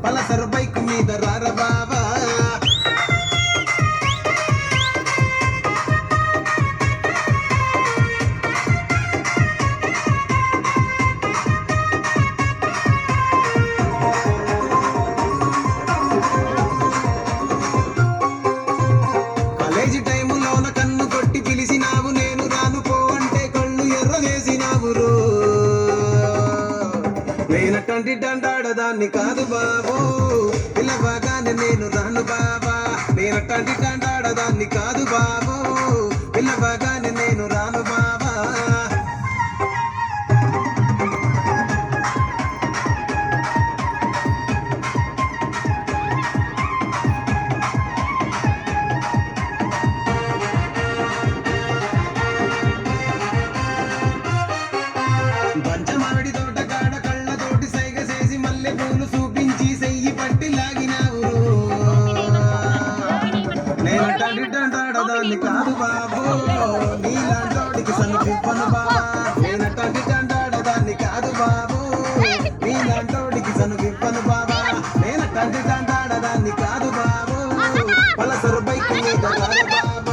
Pulsar bike మీద రార బాబా. College టైములోన కన్ను కొట్టి పిలిచినావు, నేను రాను పో అంటే కళ్ళు ఎర్ర చేసినావు రో. నేనటంటి దండాడదాన్ని కాదు బాబు, పిల్లబాగానే నేను రాను బాబా. నేనటంటి దండాడదాన్ని కాదు బాబు, పిల్లబాగానే నేను రాను బాబా. పంచమామిడి తోట కాడ కళ్ళతోటి సైగ చేసి మల్లె పూలు చూపించి సెయ్యి పట్టి లాగినావు. నేనటంటాడదాన్ని కాదు బాబు, నీలాంటోడికి సనుపిప్పను బాబా. నేనటంటాడదాన్ని కాదు బాబు, నీలాంటోడికి సనుపిప్పను బాబా. నేనటంటాడదాన్ని కాదు బాబు, పలసరు బైక్ మీద రార బాబా.